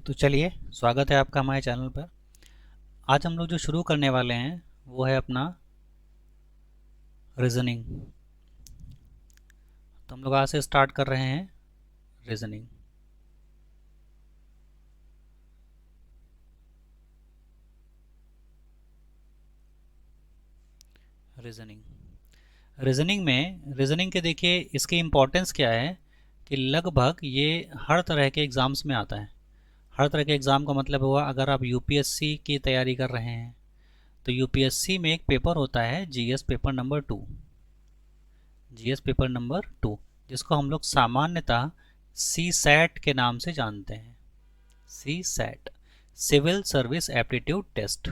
तो चलिए, स्वागत है आपका हमारे चैनल पर। आज हम लोग जो शुरू करने वाले हैं वो है अपना रीजनिंग। तो हम लोग आज से स्टार्ट कर रहे हैं रीजनिंग। रीजनिंग के देखिए इसकी इम्पोर्टेंस क्या है कि लगभग ये हर तरह के एग्ज़ाम्स में आता है। हर तरह के एग्ज़ाम का मतलब हुआ, अगर आप यूपीएससी की तैयारी कर रहे हैं तो यूपीएससी में एक पेपर होता है GS paper number 2। GS paper number 2 जिसको हम लोग सामान्यतः सी सैट के नाम से जानते हैं। CSAT, civil service aptitude test.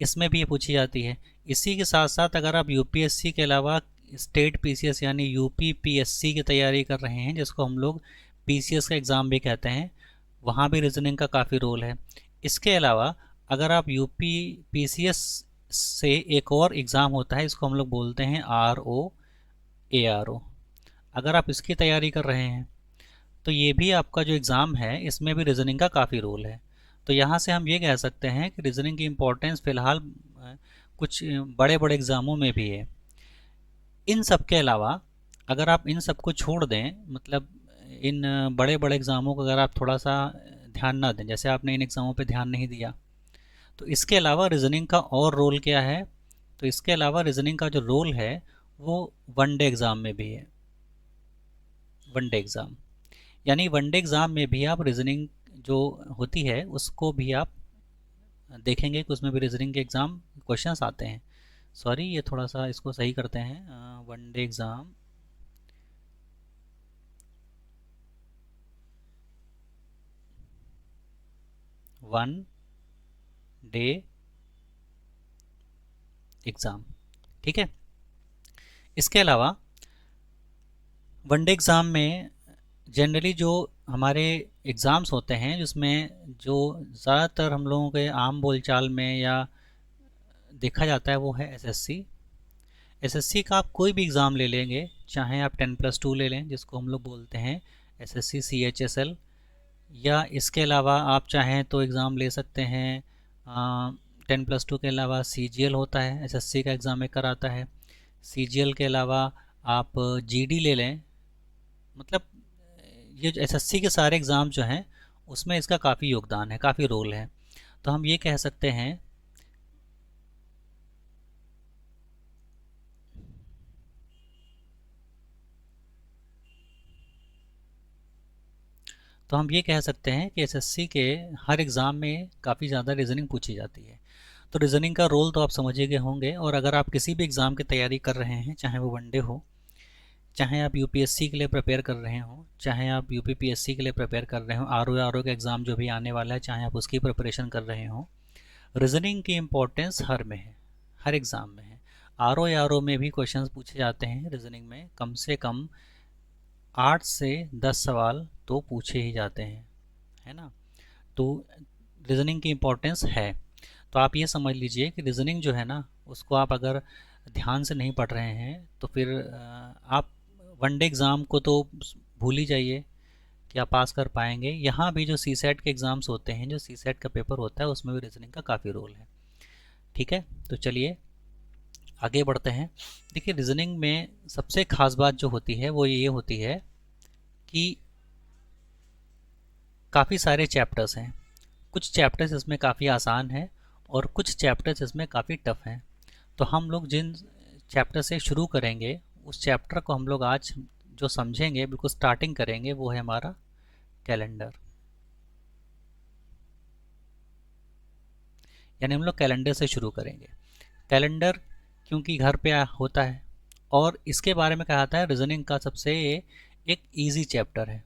इसमें भी ये पूछी जाती है। इसी के साथ साथ अगर आप यूपीएससी के अलावा स्टेट पीसीएस यानी यूपी पीएससी की तैयारी कर रहे हैं, जिसको हम लोग पीसीएस का एग्ज़ाम भी कहते हैं, वहाँ भी रीजनिंग का काफ़ी रोल है। इसके अलावा अगर आप यूपी पीसीएस से एक और एग्ज़ाम होता है, इसको हम लोग बोलते हैं ROARO। अगर आप इसकी तैयारी कर रहे हैं तो ये भी आपका जो एग्ज़ाम है इसमें भी रीजनिंग का काफ़ी रोल है। तो यहाँ से हम ये कह सकते हैं कि रीजनिंग की इम्पोर्टेंस फ़िलहाल कुछ बड़े बड़े एग्ज़ामों में भी है। इन सब के अलावा अगर आप इन सब को छोड़ दें, मतलब इन बड़े बड़े एग्ज़ामों को अगर आप थोड़ा सा ध्यान ना दें, जैसे आपने इन एग्ज़ामों पे ध्यान नहीं दिया, तो इसके अलावा रीजनिंग का और रोल क्या है? तो इसके अलावा रीजनिंग का जो रोल है वो वनडे एग्ज़ाम में भी है। वनडे एग्ज़ाम यानी वनडे एग्ज़ाम में भी आप रीजनिंग जो होती है उसको भी आप देखेंगे कि उसमें भी रीजनिंग के एग्ज़ाम क्वेश्चंस आते हैं। सॉरी, ये थोड़ा सा इसको सही करते हैं। One day exam, one day exam, ठीक है। इसके अलावा वनडे एग्ज़ाम में जनरली जो हमारे एग्ज़ाम्स होते हैं जिसमें जो ज़्यादातर हम लोगों के आम बोलचाल में या देखा जाता है वो है एसएससी। एसएससी का आप कोई भी एग्ज़ाम ले लेंगे, चाहे आप 10+2 ले लें जिसको हम लोग बोलते हैं एसएससी सीएचएसएल, या इसके अलावा आप चाहें तो एग्ज़ाम ले सकते हैं 10+2 के अलावा सीजीएल होता है, एसएससी का एग्ज़ाम एक कराता है। सीजीएल के अलावा आप जीडी ले लें। मतलब ये जो एसएससी के सारे एग्ज़ाम जो हैं उसमें इसका काफ़ी योगदान है, काफ़ी रोल है। तो हम ये कह सकते हैं कि एसएससी के हर एग्ज़ाम में काफ़ी ज़्यादा रीजनिंग पूछी जाती है। तो रीजनिंग का रोल तो आप समझ ही गए होंगे। और अगर आप किसी भी एग्ज़ाम की तैयारी कर रहे हैं, चाहे वो वनडे हो, चाहे आप यूपीएससी के लिए प्रिपेयर कर रहे हो, चाहे आप यूपीपीएससी के लिए प्रिपेयर कर रहे हो, आरओ का एग्ज़ाम जो भी आने वाला है चाहे आप उसकी प्रिपरेशन कर रहे हो, रीजनिंग की इम्पोर्टेंस हर में है, हर एग्ज़ाम में है। आरओ में भी क्वेश्चंस पूछे जाते हैं रीजनिंग में, कम से कम 8 से 10 सवाल तो पूछे ही जाते हैं, है ना। तो रीजनिंग की इम्पोर्टेंस है। तो आप ये समझ लीजिए कि रीजनिंग जो है ना, उसको आप अगर ध्यान से नहीं पढ़ रहे हैं तो फिर आप वनडे एग्ज़ाम को तो भूल ही जाइए कि आप पास कर पाएंगे। यहाँ भी जो सी सेट के एग्ज़ाम्स होते हैं, जो सी सेट का पेपर होता है, उसमें भी रीजनिंग का काफ़ी रोल है, ठीक है। तो चलिए आगे बढ़ते हैं। देखिए, रीजनिंग में सबसे ख़ास बात जो होती है वो ये होती है कि काफ़ी सारे चैप्टर्स हैं। कुछ चैप्टर्स इसमें काफ़ी आसान है और कुछ चैप्टर्स इसमें काफ़ी टफ हैं। तो हम लोग जिन चैप्टर से शुरू करेंगे उस चैप्टर को हम लोग आज जो समझेंगे, बिल्कुल स्टार्टिंग करेंगे, वो है हमारा कैलेंडर। यानी हम लोग कैलेंडर से शुरू करेंगे। कैलेंडर क्योंकि घर पे होता है और इसके बारे में कहा जाता है रीजनिंग का सबसे एक इजी चैप्टर है।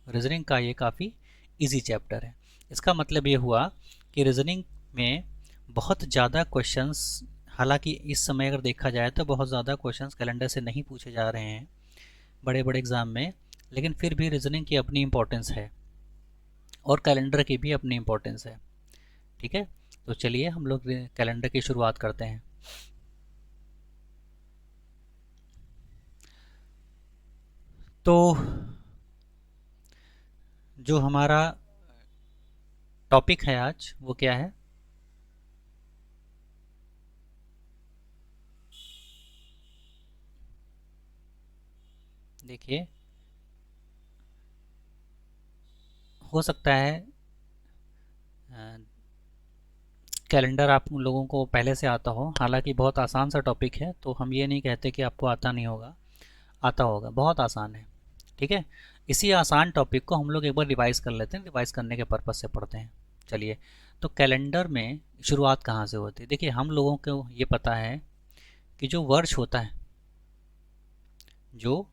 रीजनिंग का ये काफ़ी इजी चैप्टर है। इसका मतलब ये हुआ कि रीजनिंग में बहुत ज़्यादा क्वेश्चंस, हालांकि इस समय अगर देखा जाए तो बहुत ज़्यादा क्वेश्चंस कैलेंडर से नहीं पूछे जा रहे हैं बड़े बड़े एग्ज़ाम में, लेकिन फिर भी रीजनिंग की अपनी इम्पोर्टेंस है और कैलेंडर की भी अपनी इम्पोर्टेंस है, ठीक है। तो चलिए हम लोग कैलेंडर की शुरुआत करते हैं। तो जो हमारा टॉपिक है आज वो क्या है? देखिए, हो सकता है कैलेंडर आप लोगों को पहले से आता हो, हालांकि बहुत आसान सा टॉपिक है, तो हम ये नहीं कहते कि आपको आता नहीं होगा, आता होगा, बहुत आसान है। ठीक है, इसी आसान टॉपिक को हम लोग एक बार रिवाइज कर लेते हैं, रिवाइज करने के पर्पज से पढ़ते हैं। चलिए, तो कैलेंडर में शुरुआत कहाँ से होती है? देखिए, हम लोगों को ये पता है कि जो वर्ष होता है, जो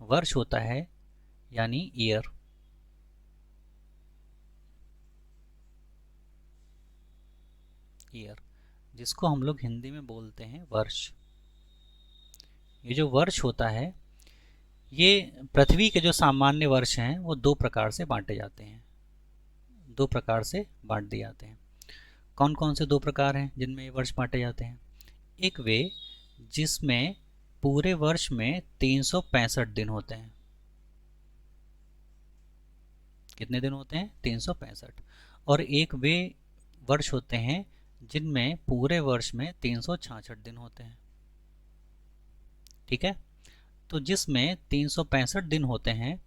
वर्ष होता है यानी ईयर, ईयर जिसको हम लोग हिंदी में बोलते हैं वर्ष, ये जो वर्ष होता है, ये पृथ्वी के जो सामान्य वर्ष हैं वो दो प्रकार से बांटे जाते हैं, दो प्रकार से बांट दिए जाते हैं। कौन कौन से दो प्रकार हैं जिनमें ये वर्ष बांटे जाते हैं? एक वे जिसमें पूरे वर्ष में 365 दिन होते हैं। कितने दिन होते हैं? 365। और एक वे वर्ष होते हैं जिनमें पूरे वर्ष में 366 दिन होते हैं। ठीक है, तो जिसमें 365 दिन होते हैं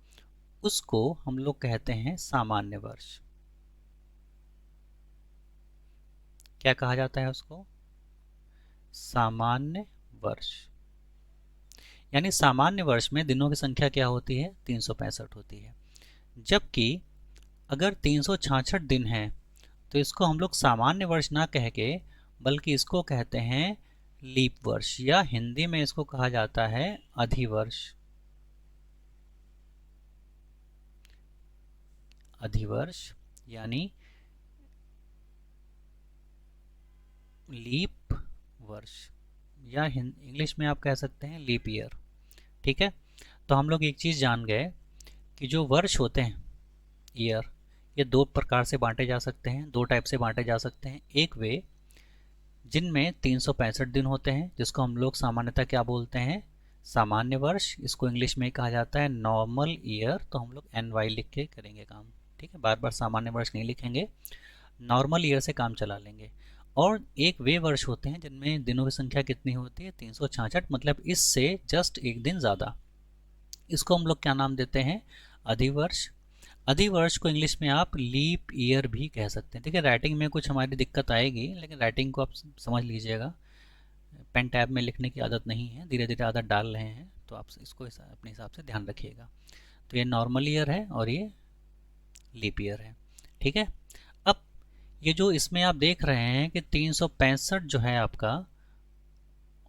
उसको हम लोग कहते हैं सामान्य वर्ष। क्या कहा जाता है उसको? सामान्य वर्ष। यानी सामान्य वर्ष में दिनों की संख्या क्या होती है? 365 होती है। जबकि अगर 366 दिन है तो इसको हम लोग सामान्य वर्ष ना कह के बल्कि इसको कहते हैं लीप वर्ष, या हिंदी में इसको कहा जाता है अधिवर्ष। अधिवर्ष यानी लीप वर्ष, या इंग्लिश में आप कह सकते हैं लीप ईयर। ठीक है, तो हम लोग एक चीज़ जान गए कि जो वर्ष होते हैं, ईयर, ये दो प्रकार से बांटे जा सकते हैं, दो टाइप से बांटे जा सकते हैं। एक वे जिनमें 365 दिन होते हैं जिसको हम लोग सामान्यतः क्या बोलते हैं? सामान्य वर्ष। इसको इंग्लिश में कहा जाता है नॉर्मल ईयर, तो हम लोग NY लिख के करेंगे काम। ठीक है, बार बार सामान्य वर्ष नहीं लिखेंगे, नॉर्मल ईयर से काम चला लेंगे। और एक वे वर्ष होते हैं जिनमें दिनों की संख्या कितनी होती है? 366, मतलब इससे जस्ट एक दिन ज़्यादा। इसको हम लोग क्या नाम देते हैं? अधिवर्ष। अधिवर्ष को इंग्लिश में आप लीप ईयर भी कह सकते हैं। देखिए, राइटिंग में कुछ हमारी दिक्कत आएगी, लेकिन राइटिंग को आप समझ लीजिएगा। पेन टैब में लिखने की आदत नहीं है, धीरे धीरे आदत डाल रहे हैं, तो आप इसको अपने हिसाब से ध्यान रखिएगा। तो ये नॉर्मल ईयर है और ये लीप ईयर है। ठीक है, अब ये जो इसमें आप देख रहे हैं कि 365 जो है आपका,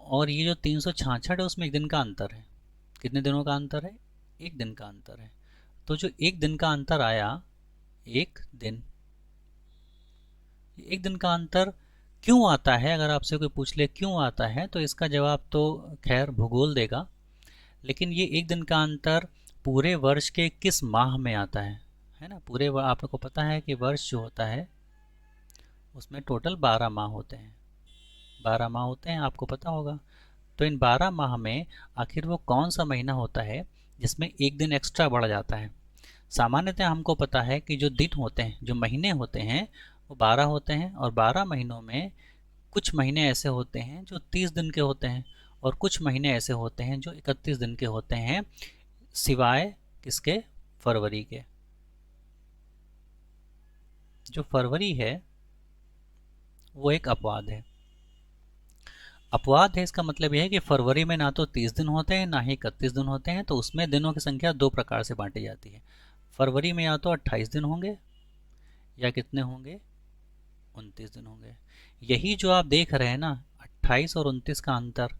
और ये जो 366 है, उसमें एक दिन का अंतर है। कितने दिनों का अंतर है? एक दिन का अंतर है। तो जो एक दिन का अंतर आया, एक दिन, एक दिन का अंतर क्यों आता है? अगर आपसे कोई पूछ ले क्यों आता है, तो इसका जवाब तो खैर भूगोल देगा, लेकिन ये एक दिन का अंतर पूरे वर्ष के किस माह में आता है ना? पूरे आप लोग को पता है कि वर्ष जो होता है उसमें टोटल 12 माह होते हैं, 12 माह होते हैं, आपको पता होगा। तो इन 12 माह में आखिर वो कौन सा महीना होता है जिसमें एक दिन एक्स्ट्रा बढ़ जाता है? सामान्यतः हमको पता है कि जो दिन होते हैं, जो महीने होते हैं, वो 12 होते हैं, और 12 महीनों में कुछ महीने ऐसे होते हैं जो 30 दिन के होते हैं, और कुछ महीने ऐसे होते हैं जो 31 दिन के होते हैं, सिवाय किसके? फरवरी के। जो फरवरी है वो एक अपवाद है। अपवाद है, इसका मतलब यह है कि फरवरी में ना तो 30 दिन होते हैं ना ही 31 दिन होते हैं, तो उसमें दिनों की संख्या दो प्रकार से बांटी जाती है। फरवरी में या तो 28 दिन होंगे या कितने होंगे? 29 दिन होंगे। यही जो आप देख रहे हैं ना, 28 और 29 का अंतर,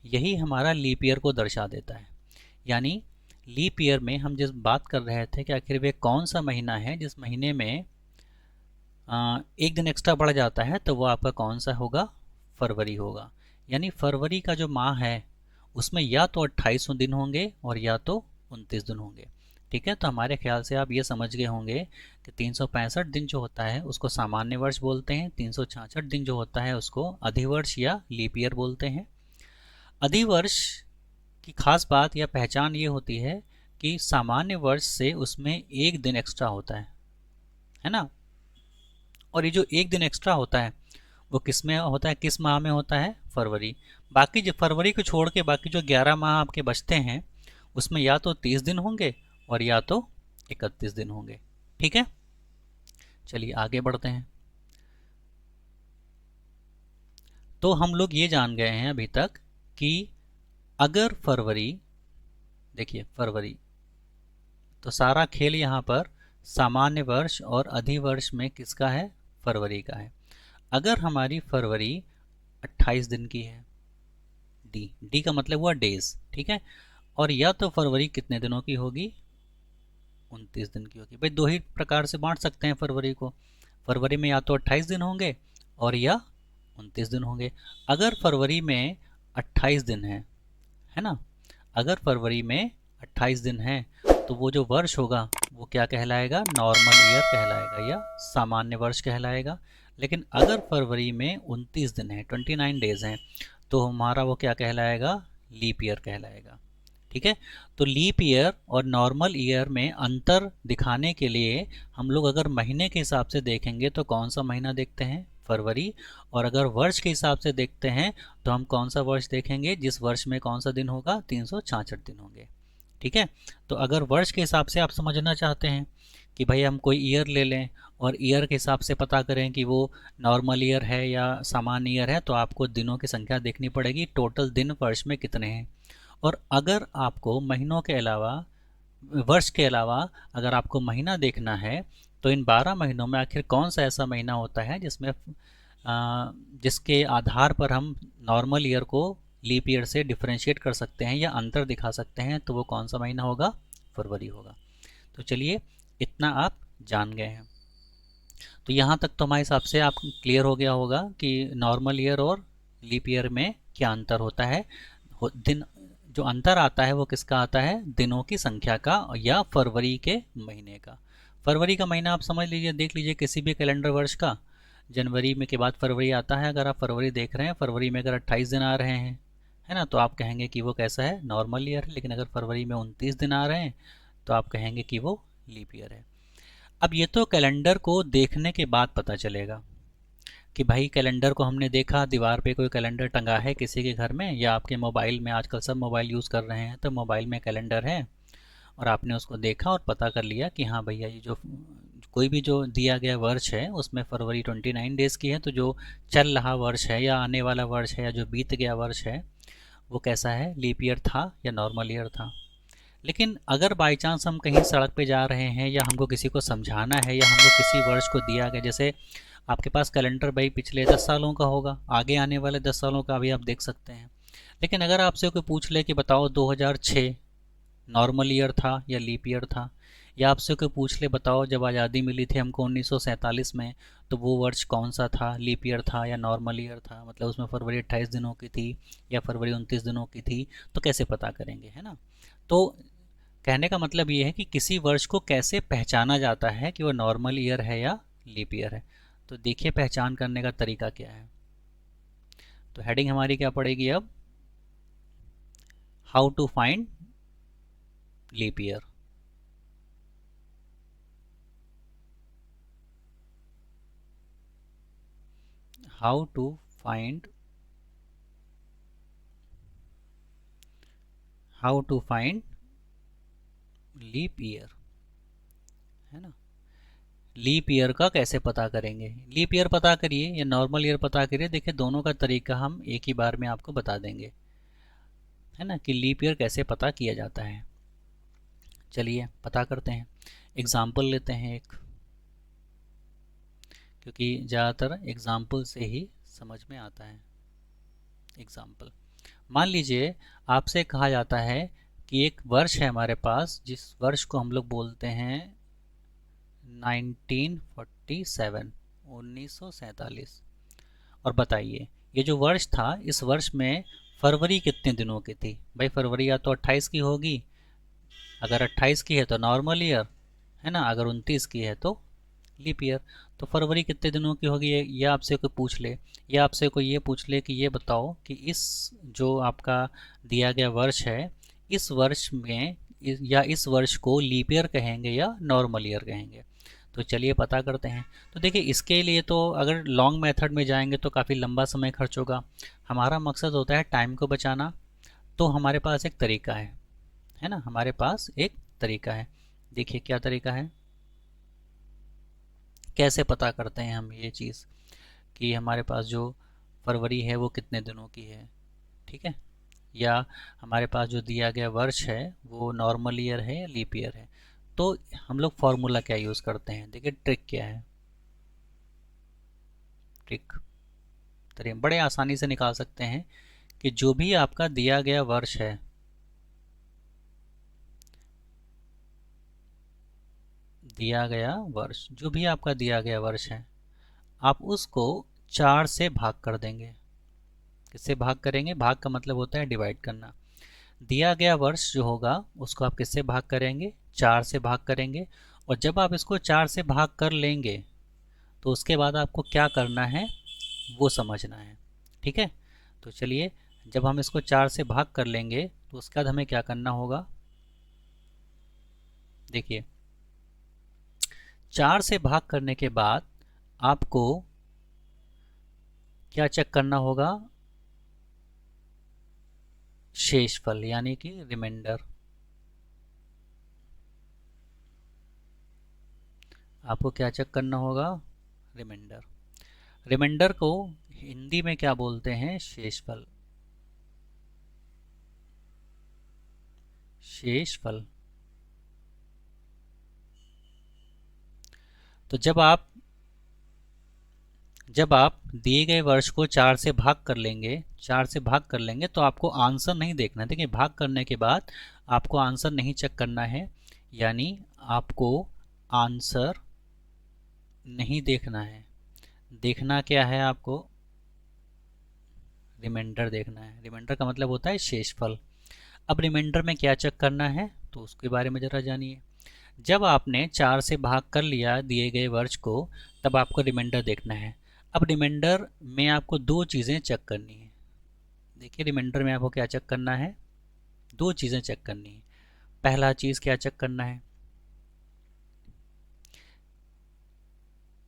यही हमारा लीप ईयर को दर्शा देता है। यानी लीप ईयर में हम जिस बात कर रहे थे कि आखिर वे कौन सा महीना है जिस महीने में एक दिन एक्स्ट्रा बढ़ जाता है, तो वो आपका कौन सा होगा? फरवरी होगा। यानी फरवरी का जो माह है उसमें या तो 28 दिन होंगे और या तो 29 दिन होंगे। ठीक है, तो हमारे ख्याल से आप ये समझ गए होंगे कि 365 दिन जो होता है उसको सामान्य वर्ष बोलते हैं, 366 दिन जो होता है उसको अधिवर्ष या लीप ईयर बोलते हैं। अधिवर्ष की खास बात या पहचान ये होती है कि सामान्य वर्ष से उसमें एक दिन एक्स्ट्रा होता है ना? और ये जो एक दिन एक्स्ट्रा होता है वो किस में होता है, किस माह में होता है, फरवरी। बाकी जो फरवरी को छोड़ के बाकी जो 11 माह आपके बचते हैं उसमें या तो 30 दिन होंगे और या तो 31 दिन होंगे। ठीक है, चलिए आगे बढ़ते हैं। तो हम लोग ये जान गए हैं अभी तक कि अगर फरवरी, देखिए फरवरी, तो सारा खेल यहाँ पर सामान्य वर्ष और अधिवर्ष में किसका है, फरवरी का है। अगर हमारी फरवरी 28 दिन की है, डी डी का मतलब हुआ डेज, ठीक है, और या तो फरवरी कितने दिनों की होगी, 29 दिन की होगी। भाई दो ही प्रकार से बांट सकते हैं फरवरी को, फरवरी में या तो 28 दिन होंगे और या 29 दिन होंगे। अगर फरवरी में 28 दिन है ना, अगर फरवरी में 28 दिन है तो वो जो वर्ष होगा वो क्या कहलाएगा, नॉर्मल ईयर कहलाएगा या सामान्य वर्ष कहलाएगा। लेकिन अगर फरवरी में 29 दिन है, 29 डेज हैं, तो हमारा वो क्या कहलाएगा, लीप ईयर कहलाएगा। ठीक है, तो लीप ईयर और नॉर्मल ईयर में अंतर दिखाने के लिए हम लोग अगर महीने के हिसाब से देखेंगे तो कौन सा महीना देखते हैं, फरवरी। और अगर वर्ष के हिसाब से देखते हैं तो हम कौन सा वर्ष देखेंगे, जिस वर्ष में कौन सा दिन होगा, 366 दिन होंगे। ठीक है, तो अगर वर्ष के हिसाब से आप समझना चाहते हैं कि भाई हम कोई ईयर ले लें और ईयर के हिसाब से पता करें कि वो नॉर्मल ईयर है या सामान्य ईयर है, तो आपको दिनों की संख्या देखनी पड़ेगी, टोटल दिन वर्ष में कितने हैं। और अगर आपको महीनों के अलावा, वर्ष के अलावा अगर आपको महीना देखना है तो इन 12 महीनों में आखिर कौन सा ऐसा महीना होता है जिसमें जिसके आधार पर हम नॉर्मल ईयर को लीप ईयर से डिफरेंशिएट कर सकते हैं या अंतर दिखा सकते हैं, तो वो कौन सा महीना होगा, फरवरी होगा। तो चलिए इतना आप जान गए हैं। तो यहाँ तक तो हमारे हिसाब से आप क्लियर हो गया होगा कि नॉर्मल ईयर और लीप ईयर में क्या अंतर होता है। दिन जो अंतर आता है वो किसका आता है, दिनों की संख्या का या फरवरी के महीने का। फरवरी का महीना आप समझ लीजिए, देख लीजिए किसी भी कैलेंडर वर्ष का, जनवरी में के बाद फरवरी आता है। अगर आप फरवरी देख रहे हैं, फरवरी में अगर 28 दिन आ रहे हैं, है ना, तो आप कहेंगे कि वो कैसा है, नॉर्मल ईयर है। लेकिन अगर फरवरी में 29 दिन आ रहे हैं तो आप कहेंगे कि वो लीप ईयर है। अब ये तो कैलेंडर को देखने के बाद पता चलेगा कि भाई कैलेंडर को हमने देखा, दीवार पे कोई कैलेंडर टंगा है किसी के घर में, या आपके मोबाइल में, आजकल सब मोबाइल यूज़ कर रहे हैं तो मोबाइल में कैलेंडर है और आपने उसको देखा और पता कर लिया कि हाँ भैया ये जो कोई भी जो दिया गया वर्ष है उसमें फरवरी 29 डेज़ की है, तो जो चल रहा वर्ष है या आने वाला वर्ष है या जो बीत गया वर्ष है वो कैसा है, लीप ईयर था या नॉर्मल ईयर था। लेकिन अगर बाई चांस हम कहीं सड़क पे जा रहे हैं या हमको किसी को समझाना है या हमको किसी वर्ष को दिया गया, जैसे आपके पास कैलेंडर भाई पिछले 10 सालों का होगा, आगे आने वाले 10 सालों का भी आप देख सकते हैं। लेकिन अगर आपसे कोई पूछ ले कि बताओ 2006 नॉर्मल ईयर था या लीप ईयर था, या आपसे कोई पूछ ले बताओ जब आज़ादी मिली थी हमको 1947 में, तो वो वर्ष कौन सा था, लीप ईयर था या नॉर्मल ईयर था, मतलब उसमें फरवरी 28 दिनों की थी या फरवरी 29 दिनों की थी, तो कैसे पता करेंगे, है ना। तो कहने का मतलब ये है कि किसी वर्ष को कैसे पहचाना जाता है कि वो नॉर्मल ईयर है या लीप ईयर है। तो देखिए पहचान करने का तरीका क्या है। तो हेडिंग हमारी क्या पड़ेगी अब, how to find leap year. How to find leap year, है ना। लीप ईयर का कैसे पता करेंगे, लीप ईयर पता करिए या नॉर्मल ईयर पता करिए, देखिए दोनों का तरीका हम एक ही बार में आपको बता देंगे, है ना, कि लीप ईयर कैसे पता किया जाता है। चलिए पता करते हैं, एग्जाम्पल लेते हैं एक, क्योंकि ज़्यादातर एग्जाम्पल से ही समझ में आता है। एग्जाम्पल, मान लीजिए आपसे कहा जाता है कि एक वर्ष है हमारे पास जिस वर्ष को हम लोग बोलते हैं 1947, 1947। और बताइए ये जो वर्ष था, इस वर्ष में फरवरी कितने दिनों की थी। भाई फरवरी या तो 28 की होगी, अगर 28 की है तो नॉर्मल ईयर, है ना, अगर 29 की है तो लीप ईयर। तो फरवरी कितने दिनों की होगी, ये आपसे कोई पूछ ले, या आपसे कोई ये पूछ ले कि ये बताओ कि इस जो आपका दिया गया वर्ष है, इस वर्ष में या इस वर्ष को लीप ईयर कहेंगे या नॉर्मल ईयर कहेंगे। तो चलिए पता करते हैं। तो देखिए इसके लिए तो अगर लॉन्ग मेथड में जाएंगे तो काफ़ी लंबा समय खर्च होगा। हमारा मकसद होता है टाइम को बचाना। तो हमारे पास एक तरीका है ना, हमारे पास एक तरीका है। देखिए क्या तरीका है, कैसे पता करते हैं हम ये चीज़ कि हमारे पास जो फरवरी है वो कितने दिनों की है, ठीक है, या हमारे पास जो दिया गया वर्ष है वो नॉर्मल ईयर है या लीप ईयर है। तो हम लोग फॉर्मूला क्या यूज़ करते हैं, देखिए ट्रिक क्या है। ट्रिक तरीके बड़े आसानी से निकाल सकते हैं कि जो भी आपका दिया गया वर्ष है, दिया गया वर्ष, जो भी आपका दिया गया वर्ष है, आप उसको 4 से भाग कर देंगे। किससे भाग करेंगे, भाग का मतलब होता है डिवाइड करना। दिया गया वर्ष जो होगा उसको आप किससे भाग करेंगे, 4 से भाग करेंगे। और जब आप इसको 4 से भाग कर लेंगे तो उसके बाद आपको क्या करना है वो समझना है, ठीक है। तो चलिए, जब हम इसको 4 से भाग कर लेंगे तो उसके बाद हमें क्या करना होगा, देखिए 4 से भाग करने के बाद आपको क्या चेक करना होगा, शेषफल यानी कि रिमाइंडर। आपको क्या चेक करना होगा, रिमाइंडर। रिमाइंडर को हिंदी में क्या बोलते हैं, शेषफल। शेषफल। तो जब आप दिए गए वर्ष को 4 से भाग कर लेंगे, 4 से भाग कर लेंगे तो आपको आंसर नहीं देखना है। देखिए भाग करने के बाद आपको आंसर नहीं चेक करना है, यानी आपको आंसर नहीं देखना है। देखना क्या है आपको, रिमाइंडर देखना है। रिमाइंडर का मतलब होता है शेषफल। अब रिमाइंडर में क्या चेक करना है तो उसके बारे में ज़रा जानिए। जब आपने 4 से भाग कर लिया दिए गए वर्ष को, तब आपको रिमाइंडर देखना है। अब रिमाइंडर में आपको दो चीज़ें चेक करनी है। देखिए रिमाइंडर में आपको क्या चेक करना है, दो चीज़ें चेक करनी है। पहला चीज़ क्या चेक करना है,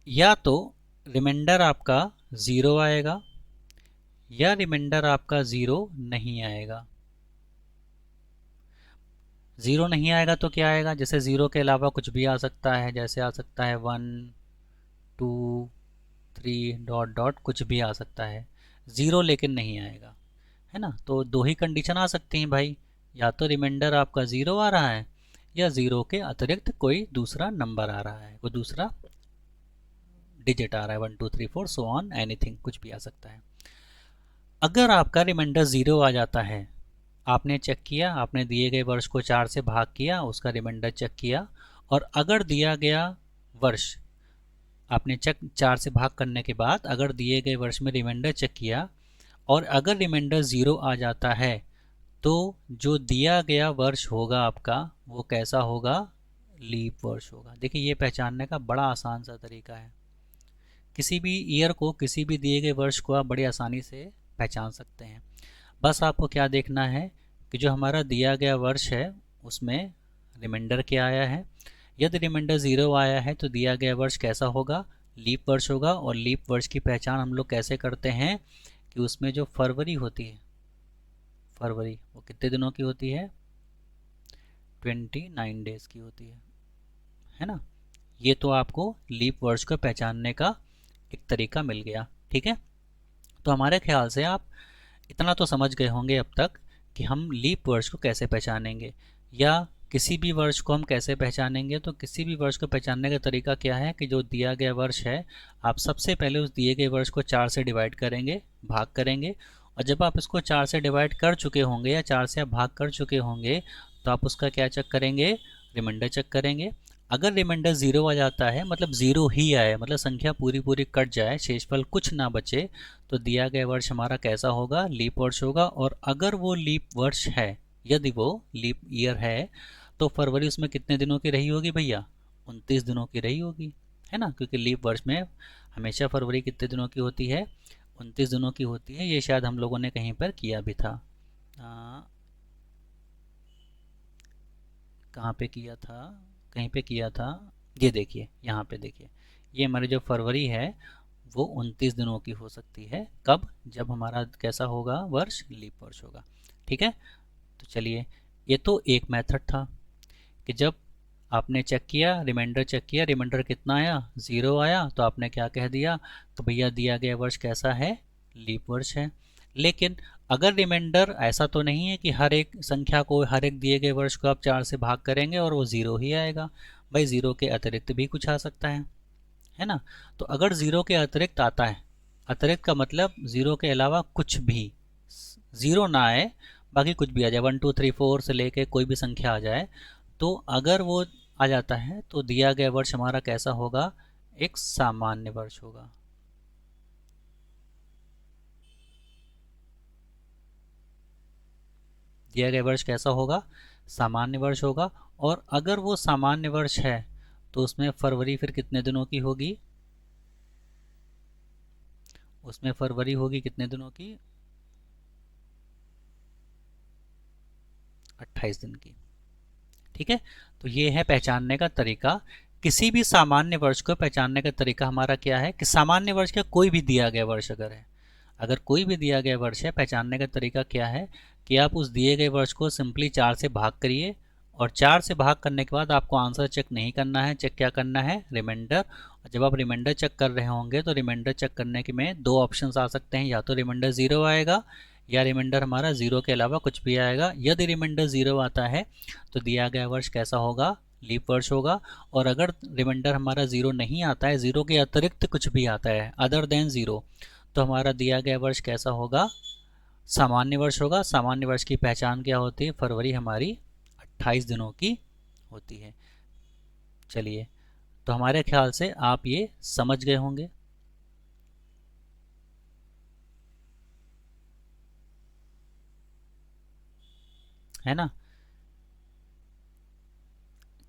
या तो रिमाइंडर आपका ज़ीरो आएगा या रिमाइंडर आपका ज़ीरो नहीं आएगा। ज़ीरो नहीं आएगा तो क्या आएगा, जैसे ज़ीरो के अलावा कुछ भी आ सकता है, जैसे आ सकता है 1 2 3 डॉट डॉट, कुछ भी आ सकता है। ज़ीरो लेकिन नहीं आएगा, है ना। तो दो ही कंडीशन आ सकती हैं भाई, या तो रिमाइंडर आपका ज़ीरो आ रहा है या ज़ीरो के अतिरिक्त कोई दूसरा नंबर आ रहा है, कोई दूसरा डिजिट आ रहा है, 1 2 3 4 सो ऑन एनीथिंग, कुछ भी आ सकता है। अगर आपका रिमाइंडर ज़ीरो आ जाता है, आपने चेक किया, आपने दिए गए वर्ष को 4 से भाग किया, उसका रिमाइंडर चेक किया, और अगर दिया गया वर्ष आपने चेक 4 से भाग करने के बाद अगर दिए गए वर्ष में रिमाइंडर चेक किया और अगर रिमाइंडर ज़ीरो आ जाता है, तो जो दिया गया वर्ष होगा आपका वो कैसा होगा, लीप वर्ष होगा। देखिए ये पहचानने का बड़ा आसान सा तरीका है। किसी भी ईयर को, किसी भी दिए गए वर्ष को आप बड़ी आसानी से पहचान सकते हैं। बस आपको क्या देखना है कि जो हमारा दिया गया वर्ष है उसमें रिमाइंडर क्या आया है। यदि रिमाइंडर ज़ीरो आया है तो दिया गया वर्ष कैसा होगा, लीप वर्ष होगा। और लीप वर्ष की पहचान हम लोग कैसे करते हैं कि उसमें जो फरवरी होती है, फरवरी वो कितने दिनों की होती है, 29 डेज की होती है ना। ये तो आपको लीप वर्ष को पहचानने का एक तरीका मिल गया, ठीक है। तो हमारे ख्याल से आप इतना तो समझ गए होंगे अब तक कि हम लीप वर्ष को कैसे पहचानेंगे, या किसी भी वर्ष को हम कैसे पहचानेंगे। तो किसी भी वर्ष को पहचानने का तरीका क्या है कि जो दिया गया वर्ष है, आप सबसे पहले उस दिए गए वर्ष को 4 से डिवाइड करेंगे, भाग करेंगे। और जब आप इसको 4 से डिवाइड कर चुके होंगे या 4 से आप भाग कर चुके होंगे, तो आप उसका क्या चेक करेंगे, रिमाइंडर चेक करेंगे। अगर रिमाइंडर ज़ीरो आ जाता है, मतलब ज़ीरो ही आए, मतलब संख्या पूरी पूरी कट जाए, शेषफल कुछ ना बचे, तो दिया गया वर्ष हमारा कैसा होगा, लीप वर्ष होगा। और अगर वो लीप वर्ष है, यदि वो लीप ईयर है, तो फरवरी उसमें कितने दिनों की रही होगी भैया, 29 दिनों की रही होगी, है ना। क्योंकि लीप वर्ष में हमेशा फरवरी कितने दिनों की होती है, 29 दिनों की होती है। ये शायद हम लोगों ने कहीं पर किया भी था, कहाँ पे किया था, कहीं पे किया था, ये देखिए यहाँ पे देखिए, ये हमारी जो फरवरी है वो 29 दिनों की हो सकती है। कब? जब हमारा कैसा होगा वर्ष, लीप वर्ष होगा। ठीक है, तो चलिए, ये तो एक मेथड था कि जब आपने चेक किया, रिमाइंडर चेक किया, रिमाइंडर कितना आया, 0 आया, तो आपने क्या कह दिया कि भैया दिया गया वर्ष कैसा है, लीप वर्ष है। लेकिन अगर रिमाइंडर ऐसा तो नहीं है कि हर एक संख्या को, हर एक दिए गए वर्ष को आप 4 से भाग करेंगे और वो 0 ही आएगा। भाई 0 के अतिरिक्त भी कुछ आ सकता है ना। तो अगर 0 के अतिरिक्त आता है, अतिरिक्त का मतलब 0 के अलावा कुछ भी, 0 ना आए, बाकी कुछ भी आ जाए, 1 2 3 4 से लेके कोई भी संख्या आ जाए, तो अगर वो आ जाता है तो दिया गया वर्ष हमारा कैसा होगा, एक सामान्य वर्ष होगा। दिया गया वर्ष कैसा होगा, सामान्य वर्ष होगा। और अगर वो सामान्य वर्ष है तो उसमें फरवरी फिर कितने दिनों की होगी, उसमें फरवरी होगी कितने दिनों की, 28 दिन की। ठीक है, तो ये है पहचानने का तरीका। किसी भी सामान्य वर्ष को पहचानने का तरीका हमारा क्या है कि सामान्य वर्ष का कोई भी दिया गया वर्ष अगर है, अगर कोई भी दिया गया वर्ष है, पहचानने का तरीका क्या है कि आप उस दिए गए वर्ष को सिंपली 4 से भाग करिए, और 4 से भाग करने के बाद आपको आंसर चेक नहीं करना है, चेक क्या करना है, रिमाइंडर। और जब आप रिमाइंडर चेक कर रहे होंगे तो रिमाइंडर चेक करने के में दो ऑप्शंस आ सकते हैं, या तो रिमाइंडर 0 आएगा या रिमाइंडर हमारा 0 के अलावा कुछ भी आएगा। यदि रिमाइंडर 0 आता है तो दिया गया वर्ष कैसा होगा, लीप वर्ष होगा। और अगर रिमाइंडर हमारा 0 नहीं आता है, 0 के अतिरिक्त कुछ भी आता है अदर देन 0, तो हमारा दिया गया वर्ष कैसा होगा, सामान्य वर्ष होगा। सामान्य वर्ष की पहचान क्या होती है, फरवरी हमारी 28 दिनों की होती है। चलिए, तो हमारे ख्याल से आप ये समझ गए होंगे, है ना।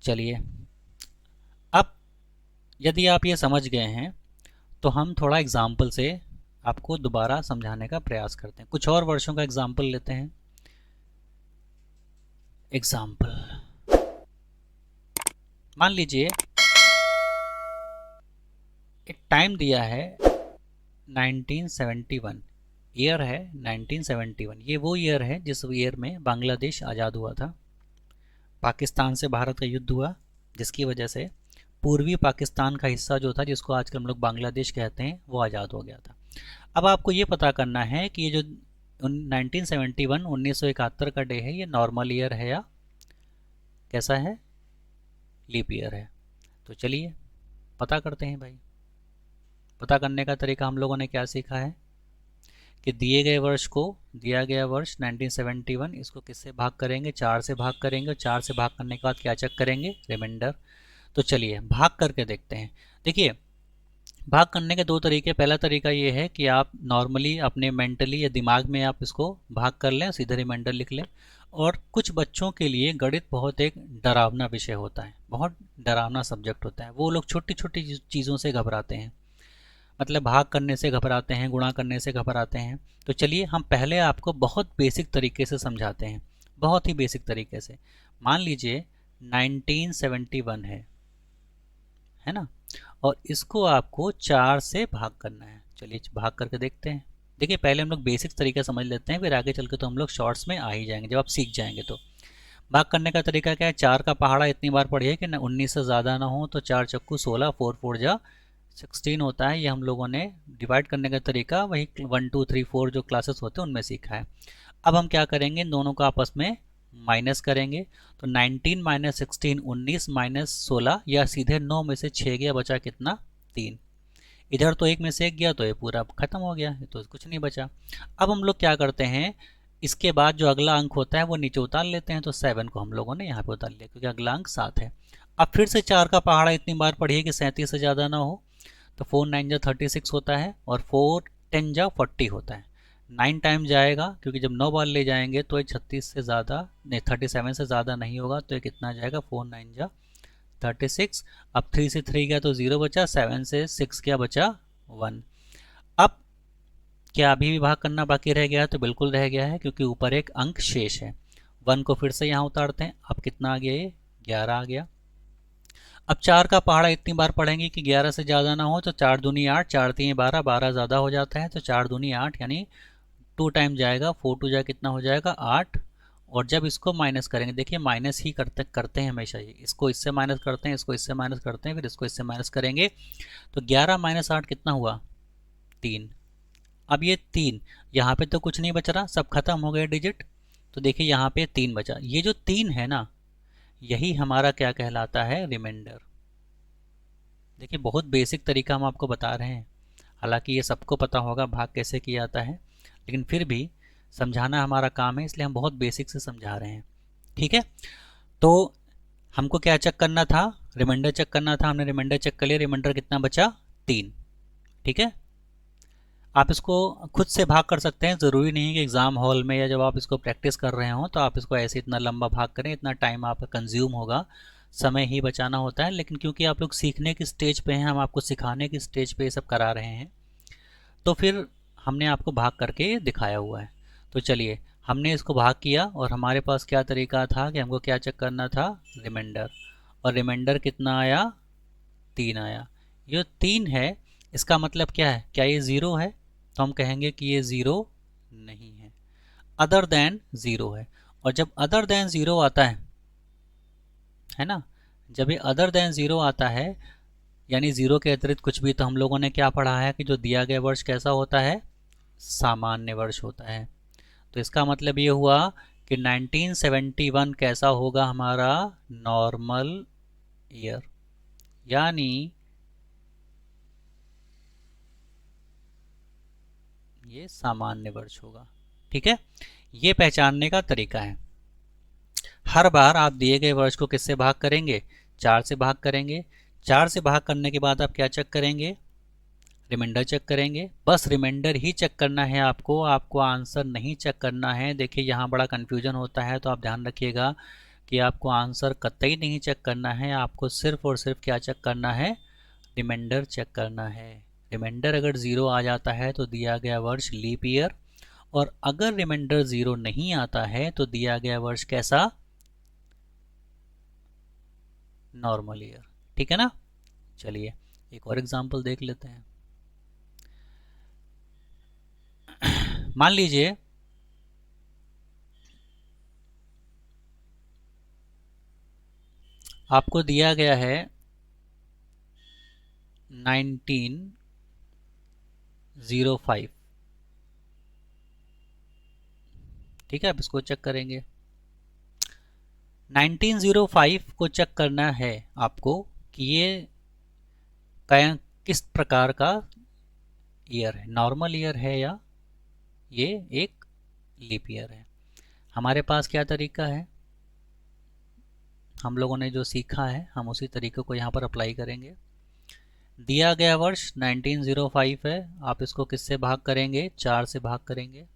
चलिए, अब यदि आप ये समझ गए हैं तो हम थोड़ा एग्जाम्पल से आपको दोबारा समझाने का प्रयास करते हैं। कुछ और वर्षों का एग्जाम्पल लेते हैं। एग्जाम्पल, मान लीजिए एक टाइम दिया है 1971, ईयर है 1971। ये वो ईयर है जिस ईयर में बांग्लादेश आज़ाद हुआ था। पाकिस्तान से भारत का युद्ध हुआ, जिसकी वजह से पूर्वी पाकिस्तान का हिस्सा जो था, जिसको आजकल हम लोग बांग्लादेश कहते हैं, वो आज़ाद हो गया था। अब आपको ये पता करना है कि ये जो 1971 1971 का डे है, ये नॉर्मल ईयर है या कैसा है, लीप ईयर है। तो चलिए पता करते हैं भाई। पता करने का तरीका हम लोगों ने क्या सीखा है कि दिए गए वर्ष को, दिया गया वर्ष 1971, इसको किससे भाग करेंगे, 4 से भाग करेंगे, और 4 से भाग करने के बाद क्या चेक करेंगे, रिमाइंडर। तो चलिए भाग करके देखते हैं। देखिए, भाग करने के दो तरीके। पहला तरीका ये है कि आप नॉर्मली अपने मेंटली या दिमाग में आप इसको भाग कर लें, सीधे रिमाइंडर लिख लें। और कुछ बच्चों के लिए गणित बहुत एक डरावना विषय होता है, बहुत डरावना सब्जेक्ट होता है। वो लोग छोटी छोटी चीज़ों से घबराते हैं, मतलब भाग करने से घबराते हैं, गुणा करने से घबराते हैं। तो चलिए हम पहले आपको बहुत बेसिक तरीके से समझाते हैं, बहुत ही बेसिक तरीके से। मान लीजिए 1971 है ना, और इसको आपको 4 से भाग करना है। चलिए भाग करके देखते हैं। देखिए, पहले हम लोग बेसिक तरीका समझ लेते हैं, फिर आगे चल के तो हम लोग शॉर्ट्स में आ ही जाएंगे जब आप सीख जाएंगे। तो भाग करने का तरीका क्या है, 4 का पहाड़ा इतनी बार पढ़िए कि 19 से ज़्यादा ना हो, तो 4 चक्कू 16, 4 4 जा 16 होता है। ये हम लोगों ने डिवाइड करने का तरीका वही 1 2 3 4 जो क्लासेस होते हैं उनमें सीखा है। अब हम क्या करेंगे, इन दोनों को आपस में माइनस करेंगे। तो 19 माइनस 16 19 माइनस 16, या सीधे 9 में से 6 गया, बचा कितना, 3। इधर तो 1 में से 1 गया तो ये पूरा खत्म हो गया, तो कुछ नहीं बचा। अब हम लोग क्या करते हैं, इसके बाद जो अगला अंक होता है वो नीचे उतार लेते हैं। तो 7 को हम लोगों ने यहाँ पे उतार लिया क्योंकि अगला अंक 7 है। अब फिर से 4 का पहाड़ा इतनी बार पढ़िए कि 37 से ज़्यादा ना हो। तो 4 9 जा 36 होता है, और 4 10 जा 40 होता है। 9 टाइम जाएगा क्योंकि जब 9 बार ले जाएंगे तो ये 36 से ज़्यादा नहीं, 37 से ज़्यादा नहीं होगा, तो ये कितना जाएगा, 4 9 जा 36। अब 3 से 3 गया तो 0 बचा, 7 से 6 क्या बचा, 1। अब क्या अभी भी भाग करना बाकी रह गया है, तो बिल्कुल रह गया है क्योंकि ऊपर एक अंक शेष है। 1 को फिर से यहाँ उतारते हैं। अब कितना आ गया, ये 11 आ गया। अब 4 का पहाड़ा इतनी बार पढ़ेंगे कि 11 से ज़्यादा ना हो, तो 4 दूनी 8, 4 तीन 12, 12 ज़्यादा हो जाता है तो 4 दूनी 8, यानी 2 टाइम जाएगा, 4 टू जाए कितना हो जाएगा 8। और जब इसको माइनस करेंगे, देखिए माइनस ही करते करते हैं हमेशा, ये इसको इससे माइनस करते हैं, इसको इससे माइनस करते हैं, फिर इसको इससे माइनस करेंगे, तो 11 माइनस 8 कितना हुआ 3। अब ये 3, यहाँ पे तो कुछ नहीं बच रहा, सब खत्म हो गए डिजिट, तो देखिए यहाँ पे 3 बचा, ये जो 3 है ना, यही हमारा क्या कहलाता है, रिमाइंडर। देखिए बहुत बेसिक तरीका हम आपको बता रहे हैं, हालांकि ये सबको पता होगा भाग कैसे किया जाता है, लेकिन फिर भी समझाना हमारा काम है, इसलिए हम बहुत बेसिक से समझा रहे हैं। ठीक है, तो हमको क्या चेक करना था, रिमाइंडर चेक करना था, हमने रिमाइंडर चेक कर लिया, रिमाइंडर कितना बचा 3। ठीक है, आप इसको खुद से भाग कर सकते हैं, ज़रूरी नहीं कि एग्ज़ाम हॉल में या जब आप इसको प्रैक्टिस कर रहे हो तो आप इसको ऐसे इतना लंबा भाग करें, इतना टाइम आपका कंज्यूम होगा, समय ही बचाना होता है। लेकिन क्योंकि आप लोग सीखने की स्टेज पे हैं, हम आपको सिखाने की स्टेज पे ये सब करा रहे हैं, तो फिर हमने आपको भाग करके दिखाया हुआ है। तो चलिए, हमने इसको भाग किया और हमारे पास क्या तरीका था कि हमको क्या चेक करना था, रिमाइंडर, और रिमाइंडर कितना आया 3 आया। ये 3 है, इसका मतलब क्या है, क्या ये ज़ीरो है, तो हम कहेंगे कि ये ज़ीरो नहीं है, अदर देन ज़ीरो है। और जब अदर देन ज़ीरो आता है ना, जब ये अदर देन ज़ीरो आता है, यानी ज़ीरो के अतिरिक्त कुछ भी, तो हम लोगों ने क्या पढ़ा है कि जो दिया गया वर्ष कैसा होता है, सामान्य वर्ष होता है। तो इसका मतलब ये हुआ कि 1971 कैसा होगा हमारा, नॉर्मल ईयर, यानी ये सामान्य वर्ष होगा। ठीक है, ये पहचानने का तरीका है। हर बार आप दिए गए वर्ष को किससे भाग करेंगे, 4 से भाग करेंगे। 4 से भाग करने के बाद आप क्या चेक करेंगे, रिमाइंडर चेक करेंगे। बस रिमाइंडर ही चेक करना है आपको, आपको आंसर नहीं चेक करना है। देखिए यहाँ बड़ा कन्फ्यूजन होता है, तो आप ध्यान रखिएगा कि आपको आंसर कतई नहीं चेक करना है, आपको सिर्फ और सिर्फ क्या चेक करना है, रिमाइंडर चेक करना है। रिमाइंडर अगर ज़ीरो आ जाता है तो दिया गया वर्ष लीप ईयर, और अगर रिमाइंडर ज़ीरो नहीं आता है तो दिया गया वर्ष कैसा, नॉर्मल ईयर। ठीक है ना, चलिए एक और एग्जांपल देख लेते हैं। मान लीजिए आपको दिया गया है 1905, ठीक है, अब इसको चेक करेंगे। 1905 को चेक करना है आपको कि ये किस प्रकार का ईयर है, नॉर्मल ईयर है या ये एक लीप ईयर है। हमारे पास क्या तरीका है, हम लोगों ने जो सीखा है हम उसी तरीके को यहाँ पर अप्लाई करेंगे। दिया गया वर्ष 1905 है, आप इसको किससे भाग करेंगे, 4 से भाग करेंगे,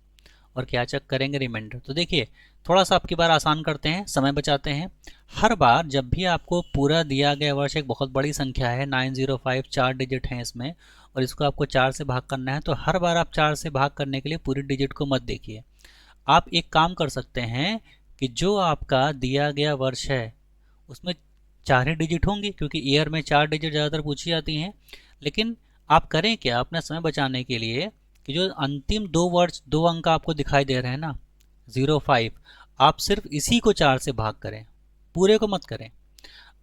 और क्या चेक करेंगे, रिमाइंडर। तो देखिए थोड़ा सा आपकी बार आसान करते हैं, समय बचाते हैं। हर बार जब भी आपको पूरा दिया गया वर्ष, एक बहुत बड़ी संख्या है 905, 4 डिजिट हैं इसमें, और इसको आपको 4 से भाग करना है, तो हर बार आप 4 से भाग करने के लिए पूरी डिजिट को मत देखिए। आप एक काम कर सकते हैं कि जो आपका दिया गया वर्ष है उसमें 4 ही डिजिट होंगी, क्योंकि ईयर में 4 डिजिट ज़्यादातर पूछी जाती हैं। लेकिन आप करें क्या अपना समय बचाने के लिए, कि जो अंतिम दो वर्ष, दो अंक आपको दिखाई दे रहे हैं ना 05, आप सिर्फ इसी को 4 से भाग करें, पूरे को मत करें।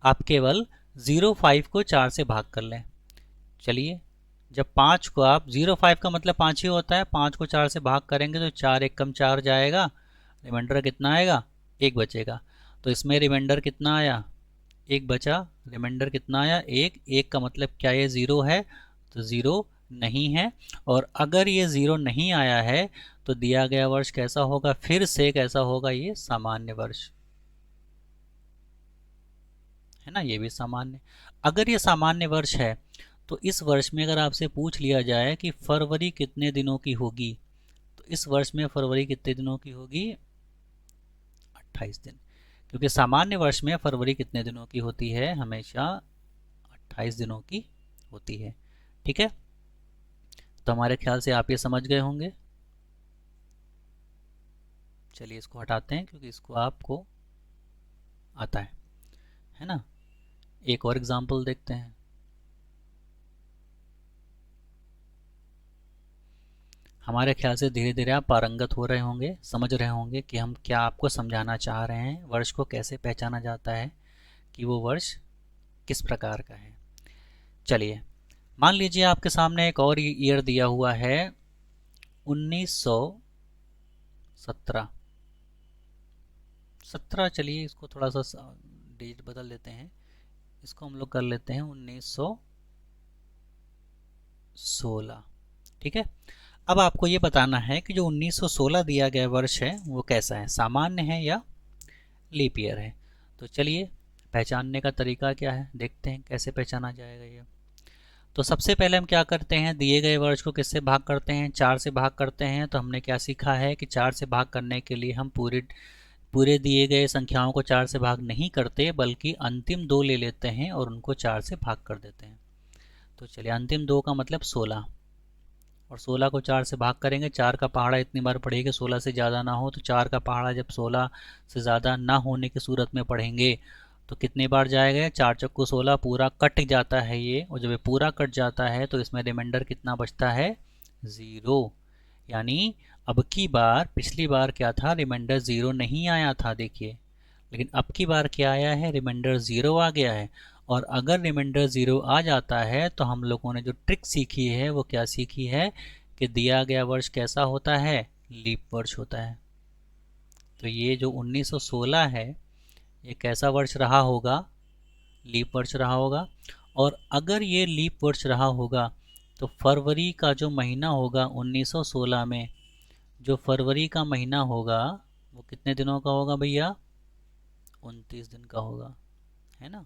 आप केवल 05 को 4 से भाग कर लें। चलिए, जब 5 को आप 05 का मतलब 5 ही होता है, 5 को 4 से भाग करेंगे तो 4 एक कम 4 जाएगा, रिमाइंडर कितना आएगा, एक बचेगा। तो इसमें रिमाइंडर कितना आया, एक बचा, रिमाइंडर कितना आया, एक। एक का मतलब क्या ये ज़ीरो है, तो ज़ीरो नहीं है। और अगर ये ज़ीरो नहीं आया है तो दिया गया वर्ष कैसा होगा, फिर से कैसा होगा, ये सामान्य वर्ष है ना, ये भी सामान्य। अगर ये सामान्य वर्ष है तो इस वर्ष में अगर आपसे पूछ लिया जाए कि फरवरी कितने दिनों की होगी, तो इस वर्ष में फरवरी कितने दिनों की होगी, 28 दिन। क्योंकि सामान्य वर्ष में फरवरी कितने दिनों की होती है, हमेशा 28 दिनों की होती है। ठीक है, तो हमारे ख्याल से आप ये समझ गए होंगे। चलिए इसको हटाते हैं, क्योंकि इसको आपको आता है ना। एक और एग्जाम्पल देखते हैं। हमारे ख्याल से धीरे धीरे आप पारंगत हो रहे होंगे, समझ रहे होंगे कि हम क्या आपको समझाना चाह रहे हैं, वर्ष को कैसे पहचाना जाता है कि वो वर्ष किस प्रकार का है। चलिए, मान लीजिए आपके सामने एक और ईयर दिया हुआ है 1917। 17, चलिए इसको थोड़ा सा डेट बदल देते हैं, इसको हम लोग कर लेते हैं 1916। ठीक है। अब आपको ये बताना है कि जो 1916 दिया गया वर्ष है वो कैसा है, सामान्य है या लीप ईयर है। तो चलिए, पहचानने का तरीका क्या है देखते हैं, कैसे पहचाना जाएगा ये। तो सबसे पहले हम क्या करते हैं, दिए गए वर्ष को किससे भाग करते हैं, 4 से भाग करते हैं। तो हमने क्या सीखा है कि 4 से भाग करने के लिए हम पूरे पूरे दिए गए संख्याओं को 4 से भाग नहीं करते, बल्कि अंतिम 2 ले लेते हैं और उनको 4 से भाग कर देते हैं। तो चलिए, अंतिम 2 का मतलब 16, और 16 को 4 से भाग करेंगे। 4 का पहाड़ा इतनी बार पढ़ेंगे 16 से ज़्यादा ना हो, तो 4 का पहाड़ा जब 16 से ज़्यादा ना होने की सूरत में पढ़ेंगे तो कितनी बार जाएगा, 4 चक्कू 16, पूरा कट जाता है ये। और जब ये पूरा कट जाता है तो इसमें रिमाइंडर कितना बचता है, 0। यानी अब की बार, पिछली बार क्या था, रिमाइंडर 0 नहीं आया था देखिए, लेकिन अब की बार क्या आया है, रिमाइंडर 0 आ गया है। और अगर रिमाइंडर 0 आ जाता है तो हम लोगों ने जो ट्रिक सीखी है वो क्या सीखी है कि दिया गया वर्ष कैसा होता है, लीप वर्ष होता है। तो ये जो 1916 है ये कैसा वर्ष रहा होगा, लीप वर्ष रहा होगा। और अगर ये लीप वर्ष रहा होगा तो फरवरी का जो महीना होगा 1916 में, जो फरवरी का महीना होगा वो कितने दिनों का होगा भैया, 29 दिन का होगा, है ना।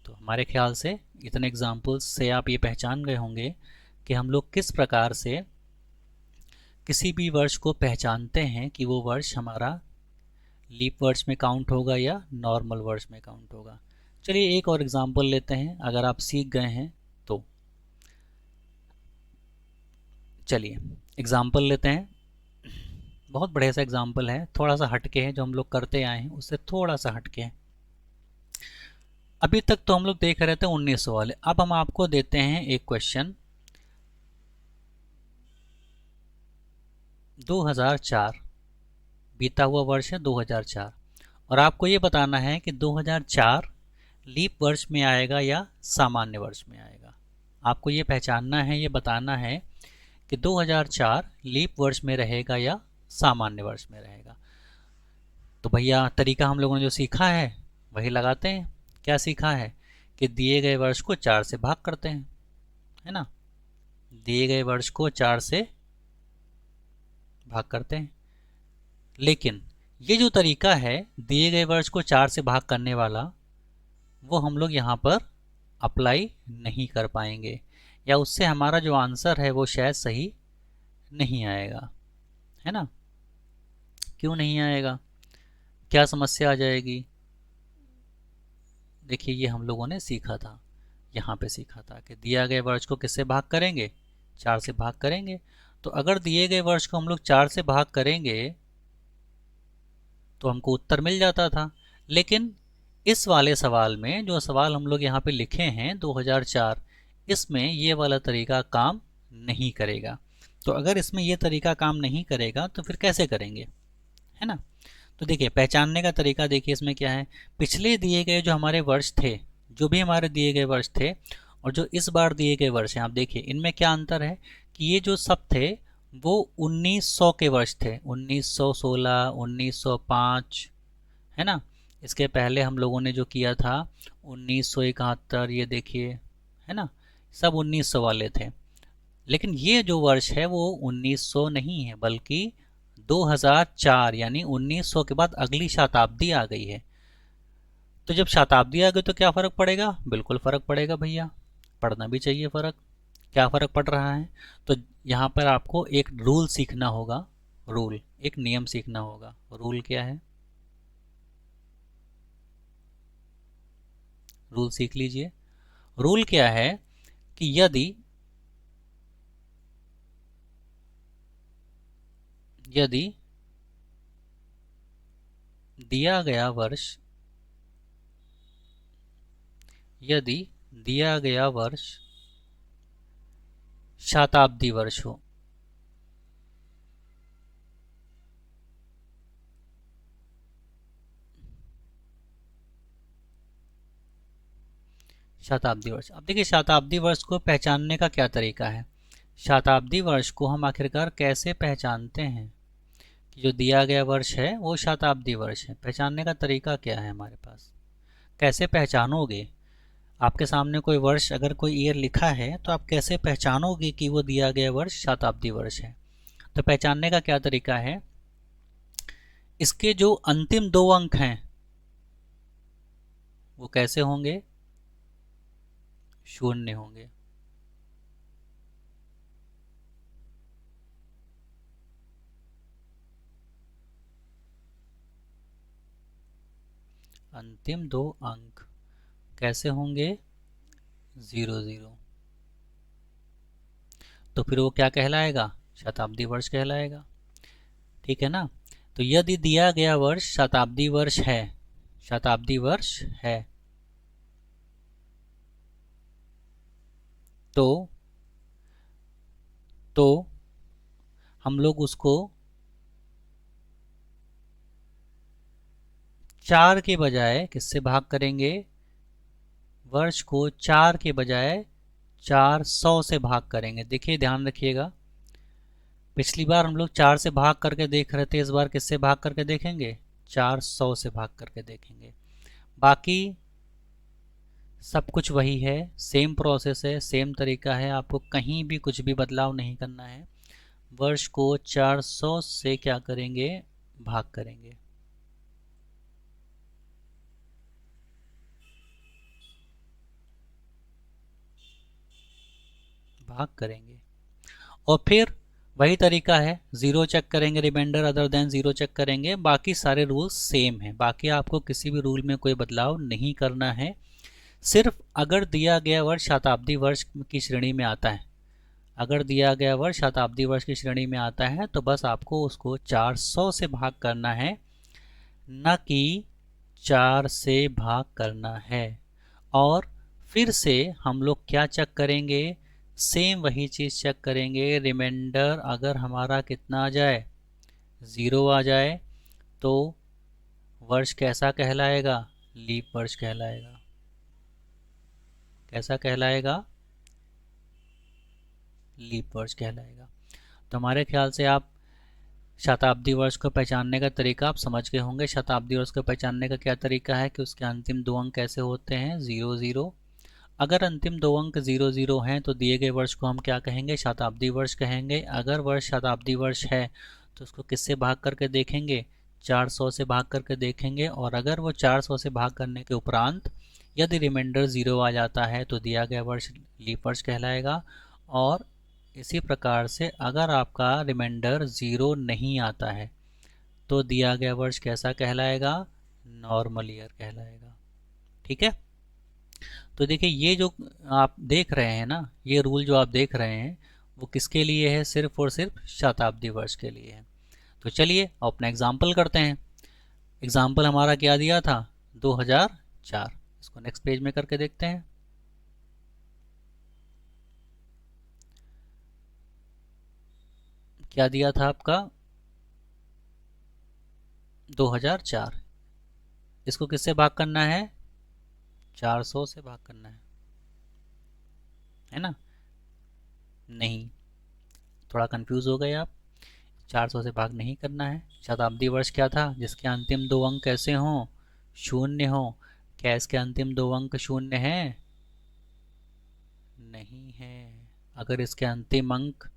तो हमारे ख्याल से इतने एग्जाम्पल्स से आप ये पहचान गए होंगे कि हम लोग किस प्रकार से किसी भी वर्ष को पहचानते हैं कि वो वर्ष हमारा लीप वर्ष में काउंट होगा या नॉर्मल वर्ष में काउंट होगा। चलिए एक और एग्जाम्पल लेते हैं, अगर आप सीख गए हैं तो। चलिए एग्जाम्पल लेते हैं, बहुत बढ़िया सा एग्जाम्पल है, थोड़ा सा हटके है, जो हम लोग करते आए हैं उससे थोड़ा सा हटके है। अभी तक तो हम लोग देख रहे थे 1900 वाले, अब हम आपको देते हैं एक क्वेश्चन 2004, बीता हुआ वर्ष है 2004, और आपको ये बताना है कि 2004 लीप वर्ष में आएगा या सामान्य वर्ष में आएगा। आपको ये पहचानना है, ये बताना है कि 2004 लीप वर्ष में रहेगा या सामान्य वर्ष में रहेगा। तो भैया तरीका हम लोगों ने जो सीखा है वही लगाते हैं। क्या सीखा है कि दिए गए वर्ष को 4 से भाग करते हैं, है ना, दिए गए वर्ष को 4 से भाग करते हैं। लेकिन ये जो तरीका है दिए गए वर्ष को 4 से भाग करने वाला, वो हम लोग यहाँ पर अप्लाई नहीं कर पाएंगे, या उससे हमारा जो आंसर है वो शायद सही नहीं आएगा, है ना। क्यों नहीं आएगा, क्या समस्या आ जाएगी। देखिए ये हम लोगों ने सीखा था, यहाँ पे सीखा था कि दिया गए वर्ष को किससे भाग करेंगे, 4 से भाग करेंगे। तो अगर दिए गए वर्ष को हम लोग 4 से भाग करेंगे तो हमको उत्तर मिल जाता था। लेकिन इस वाले सवाल में, जो सवाल हम लोग यहाँ पे लिखे हैं 2004, इसमें ये वाला तरीका काम नहीं करेगा। तो अगर इसमें ये तरीका काम नहीं करेगा तो फिर कैसे करेंगे, है ना। तो देखिए पहचानने का तरीका देखिए इसमें क्या है, पिछले दिए गए जो हमारे वर्ष थे, जो भी हमारे दिए गए वर्ष थे, और जो इस बार दिए गए वर्ष हैं, आप देखिए इनमें क्या अंतर है कि ये जो सब थे वो 1900 के वर्ष थे, 1916, 1905, है ना। इसके पहले हम लोगों ने जो किया था 1971, ये देखिए, है ना, सब 1900 वाले थे। लेकिन ये जो वर्ष है वो 1900 नहीं है, बल्कि 2004, यानी 1900 के बाद अगली शताब्दी आ गई है। तो जब शताब्दी आ गई तो क्या फ़र्क पड़ेगा, बिल्कुल फ़र्क पड़ेगा भैया, पड़ना भी चाहिए फ़र्क। क्या फ़र्क पड़ रहा है, तो यहाँ पर आपको एक रूल सीखना होगा, रूल, एक नियम सीखना होगा। रूल क्या है, रूल सीख लीजिए। रूल क्या है कि यदि यदि दिया गया वर्ष यदि दिया गया वर्ष शताब्दी वर्ष हो। शताब्दी वर्ष, अब देखिए शताब्दी वर्ष को पहचानने का क्या तरीका है। शताब्दी वर्ष को हम आखिरकार कैसे पहचानते हैं कि जो दिया गया वर्ष है वो शताब्दी वर्ष है। पहचानने का तरीका क्या है हमारे पास, कैसे पहचानोगे। आपके सामने कोई वर्ष, अगर कोई ईयर लिखा है तो आप कैसे पहचानोगे कि वो दिया गया वर्ष शताब्दी वर्ष है। तो पहचानने का क्या तरीका है, इसके जो अंतिम दो अंक हैं वो कैसे होंगे, शून्य होंगे। अंतिम दो अंक कैसे होंगे, 00। तो फिर वो क्या कहलाएगा, शताब्दी वर्ष कहलाएगा। ठीक है ना। तो यदि दिया गया वर्ष शताब्दी वर्ष है, शताब्दी वर्ष है, तो हम लोग उसको 4 के बजाय किससे भाग करेंगे, वर्ष को 4 के बजाय 400 से भाग करेंगे। देखिए ध्यान रखिएगा, पिछली बार हम लोग 4 से भाग करके देख रहे थे, इस बार किससे भाग करके देखेंगे, 400 से भाग करके देखेंगे। बाकी सब कुछ वही है, सेम प्रोसेस है, सेम तरीका है, आपको कहीं भी कुछ भी बदलाव नहीं करना है। वर्ष को 400 से क्या करेंगे, भाग करेंगे। भाग करेंगे और फिर वही तरीका है, ज़ीरो चेक करेंगे, remainder other than zero check करेंगे। बाकी सारे रूल्स सेम हैं, बाकी आपको किसी भी रूल में कोई बदलाव नहीं करना है। सिर्फ अगर दिया गया वर्ष शताब्दी वर्ष की श्रेणी में आता है, अगर दिया गया वर्ष शताब्दी वर्ष की श्रेणी में आता है तो बस आपको उसको 400 से भाग करना है, न कि 4 से भाग करना है। और फिर से हम लोग क्या चेक करेंगे, सेम वही चीज़ चेक करेंगे। रिमाइंडर अगर हमारा कितना आ जाए, 0 आ जाए, तो वर्ष कैसा कहलाएगा, लीप वर्ष कहलाएगा। कैसा कहलाएगा, लीप वर्ष कहलाएगा। तो हमारे ख्याल से आप शताब्दी वर्ष को पहचानने का तरीका आप समझ गए होंगे। शताब्दी वर्ष को पहचानने का क्या तरीका है कि उसके अंतिम दो अंक कैसे होते हैं, 00। अगर अंतिम दो अंक 00 हैं तो दिए गए वर्ष को हम क्या कहेंगे, शताब्दी वर्ष कहेंगे। अगर वर्ष शताब्दी वर्ष है तो उसको किससे भाग करके देखेंगे, 400 से भाग करके देखेंगे। और अगर वो 400 से भाग करने के उपरांत यदि रिमाइंडर 0 आ जाता है तो दिया गया वर्ष लीप वर्ष कहलाएगा। और इसी प्रकार से अगर आपका रिमाइंडर 0 नहीं आता है तो दिया गया वर्ष कैसा कहलाएगा, नॉर्मल ईयर कहलाएगा। ठीक है। तो देखिए ये जो आप देख रहे हैं ना, ये रूल जो आप देख रहे हैं वो किसके लिए है, सिर्फ और सिर्फ शताब्दी वर्ष के लिए है। तो चलिए अपना एग्जाम्पल करते हैं। एग्जाम्पल हमारा क्या दिया था, 2004। इसको नेक्स्ट पेज में करके देखते हैं। क्या दिया था आपका, 2004। इसको किससे भाग करना है, 400 से भाग करना है ना। नहीं, थोड़ा कंफ्यूज हो गए आप, 400 से भाग नहीं करना है। शताब्दी वर्ष क्या था, जिसके अंतिम दो अंक कैसे हों, शून्य हो। क्या इसके अंतिम दो अंक शून्य हैं, नहीं है। अगर इसके अंतिम अंक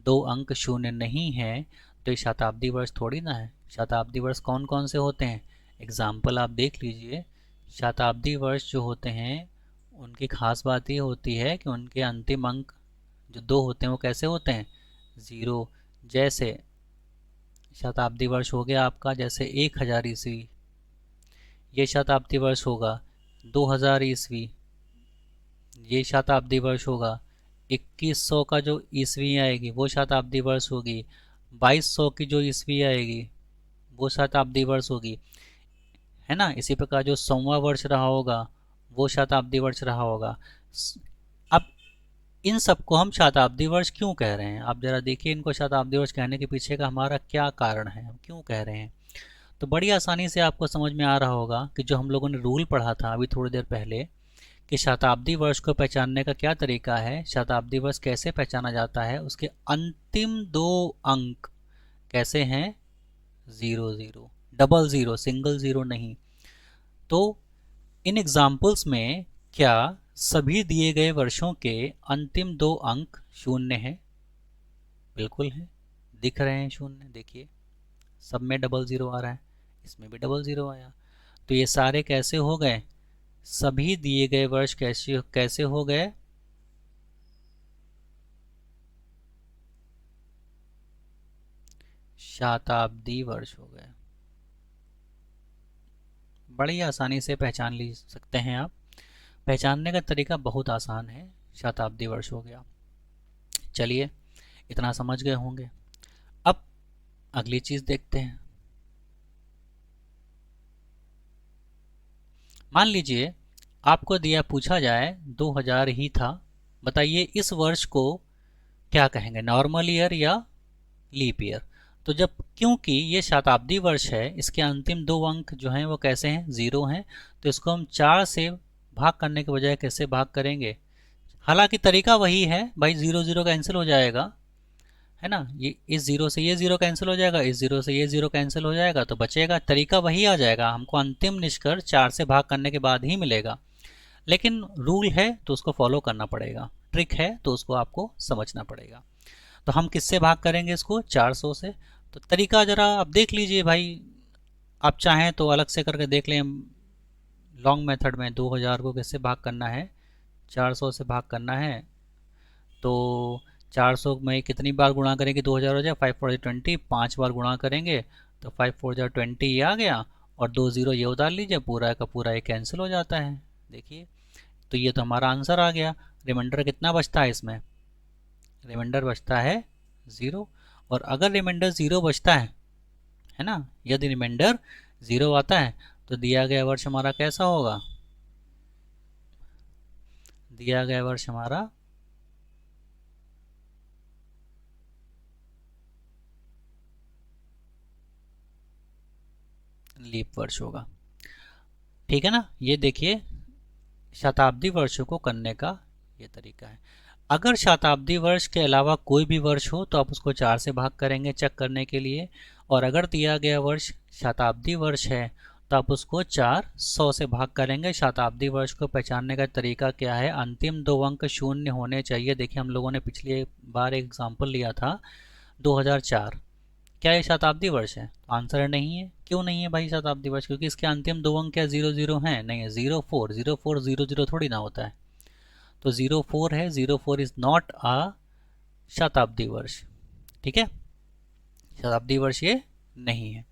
दो अंक शून्य नहीं है तो ये शताब्दी वर्ष थोड़ी ना है। शताब्दी वर्ष कौन कौन से होते हैं, एग्जाम्पल आप देख लीजिए। शताब्दी वर्ष जो होते हैं उनकी खास बात ये होती है कि उनके अंतिम अंक जो दो होते हैं वो कैसे होते हैं, 0। जैसे शताब्दी वर्ष हो गया आपका, जैसे 1000 ईस्वी, ये शताब्दी वर्ष होगा। 2000 ईस्वी, ये शताब्दी वर्ष होगा। 2100 का जो ईस्वी आएगी वो शताब्दी वर्ष होगी। 2200 की जो ईस्वी आएगी वो शताब्दी वर्ष होगी, है ना। इसी प्रकार जो 100वां वर्ष रहा होगा वो शताब्दी वर्ष रहा होगा। अब इन सबको हम शताब्दी वर्ष क्यों कह रहे हैं, आप जरा देखिए इनको शताब्दी वर्ष कहने के पीछे का हमारा क्या कारण है, हम क्यों कह रहे हैं। तो बड़ी आसानी से आपको समझ में आ रहा होगा कि जो हम लोगों ने रूल पढ़ा था अभी थोड़ी देर पहले कि शताब्दी वर्ष को पहचानने का क्या तरीका है, शताब्दी वर्ष कैसे पहचाना जाता है, उसके अंतिम 2 अंक कैसे हैं, 00, डबल ज़ीरो, सिंगल ज़ीरो नहीं। तो इन एग्जाम्पल्स में क्या सभी दिए गए वर्षों के अंतिम 2 अंक शून्य हैं? बिल्कुल है, दिख रहे हैं शून्य, देखिए सब में डबल ज़ीरो आ रहा है, इसमें भी डबल ज़ीरो आया। तो ये सारे कैसे हो गए, सभी दिए गए वर्ष कैसे कैसे हो गए, शताब्दी वर्ष हो गए। बड़ी आसानी से पहचान ली सकते हैं आप, पहचानने का तरीका बहुत आसान है, शताब्दी वर्ष हो गया। चलिए इतना समझ गए होंगे। अब अगली चीज देखते हैं। मान लीजिए आपको दिया पूछा जाए 2000 ही था, बताइए इस वर्ष को क्या कहेंगे, नॉर्मल ईयर या लीप ईयर। तो जब क्योंकि ये शताब्दी वर्ष है, इसके अंतिम 2 अंक जो हैं वो कैसे हैं, 0 हैं, तो इसको हम 4 से भाग करने के बजाय कैसे भाग करेंगे, हालांकि तरीका वही है भाई, 0 0 कैंसिल हो जाएगा, है ना, ये इस 0 से ये 0 कैंसिल हो जाएगा, इस 0 से ये 0 कैंसिल हो जाएगा, तो बचेगा, तरीका वही आ जाएगा, हमको अंतिम निष्कर्ष 4 से भाग करने के बाद ही मिलेगा। लेकिन रूल है तो उसको फॉलो करना पड़ेगा, ट्रिक है तो उसको आपको समझना पड़ेगा। तो हम किससे भाग करेंगे इसको, 400 से। तो तरीका जरा आप देख लीजिए भाई, आप चाहें तो अलग से करके देख लें, लॉन्ग मेथड में 2000 को किससे भाग करना है, 400 से भाग करना है। तो 400 में कितनी बार गुणा करेंगे, 2000 हो जाए, 5 4 20, 5 बार गुणा करेंगे तो 5 4 20 ये आ गया, और 2 0 ये उतार लीजिए, पूरा का पूरा ये कैंसिल हो जाता है, देखिए। तो ये तो हमारा आंसर आ गया। रिमाइंडर कितना बचता है इसमें, रिमाइंडर बचता है 0। और अगर रिमाइंडर 0 बचता है ना, यदि रिमाइंडर 0 आता है तो दिया गया वर्ष हमारा कैसा होगा, दिया गया वर्ष हमारा लीप वर्ष होगा। ठीक है ना, ये देखिए शताब्दी वर्षों को करने का ये तरीका है। अगर शताब्दी वर्ष के अलावा कोई भी वर्ष हो तो आप उसको 4 से भाग करेंगे चेक करने के लिए, और अगर दिया गया वर्ष शताब्दी वर्ष है तो आप उसको 400 से भाग करेंगे। शताब्दी वर्ष को पहचानने का तरीका क्या है, अंतिम 2 अंक शून्य होने चाहिए। देखिए हम लोगों ने पिछली बार एक एग्जाम्पल लिया था 2004, क्या ये शताब्दी वर्ष है, तो आंसर नहीं है। क्यों नहीं है भाई शताब्दी वर्ष, क्योंकि इसके अंतिम 2 अंक क्या 00 हैं, नहीं है, 04 04 00 थोड़ी ना होता है, तो 04 है, 04 इज नॉट अ शताब्दी वर्ष। ठीक है, शताब्दी वर्ष ये नहीं है।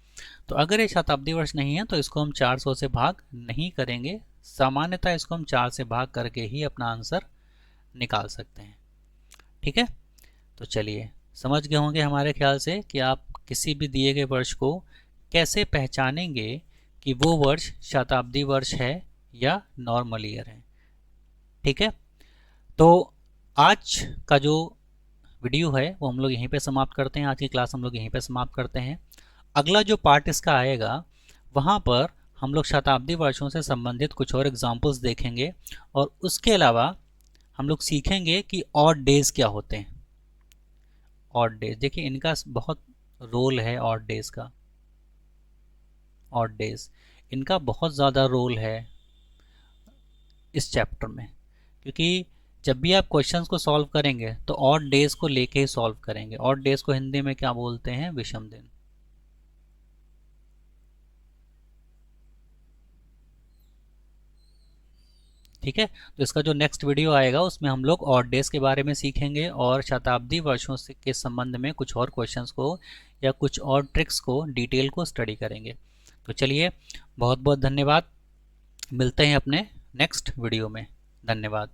तो अगर ये शताब्दी वर्ष नहीं है तो इसको हम 400 से भाग नहीं करेंगे, सामान्यतः इसको हम 4 से भाग करके ही अपना आंसर निकाल सकते हैं। ठीक है, तो चलिए समझ गए होंगे हमारे ख्याल से कि आप किसी भी दिए गए वर्ष को कैसे पहचानेंगे कि वो वर्ष शताब्दी वर्ष है या नॉर्मल ईयर है। ठीक है, तो आज का जो वीडियो है वो हम लोग यहीं पे समाप्त करते हैं, आज की क्लास हम लोग यहीं पे समाप्त करते हैं। अगला जो पार्ट इसका आएगा वहाँ पर हम लोग शताब्दी वर्षों से संबंधित कुछ और एग्जाम्पल्स देखेंगे, और उसके अलावा हम लोग सीखेंगे कि ऑड डेज क्या होते हैं। ऑड डेज देखिए इनका बहुत रोल है, ऑड डेज का, ऑड डेज इनका बहुत ज़्यादा रोल है इस चैप्टर में, क्योंकि जब भी आप क्वेश्चंस को सॉल्व करेंगे तो ऑड डेज को लेके ही सॉल्व करेंगे। ऑड डेज को हिंदी में क्या बोलते हैं, विषम दिन। ठीक है, तो इसका जो नेक्स्ट वीडियो आएगा उसमें हम लोग ऑड डेज के बारे में सीखेंगे और शताब्दी वर्षों से के संबंध में कुछ और क्वेश्चंस को या कुछ और ट्रिक्स को डिटेल को स्टडी करेंगे। तो चलिए बहुत बहुत धन्यवाद, मिलते हैं अपने नेक्स्ट वीडियो में, धन्यवाद।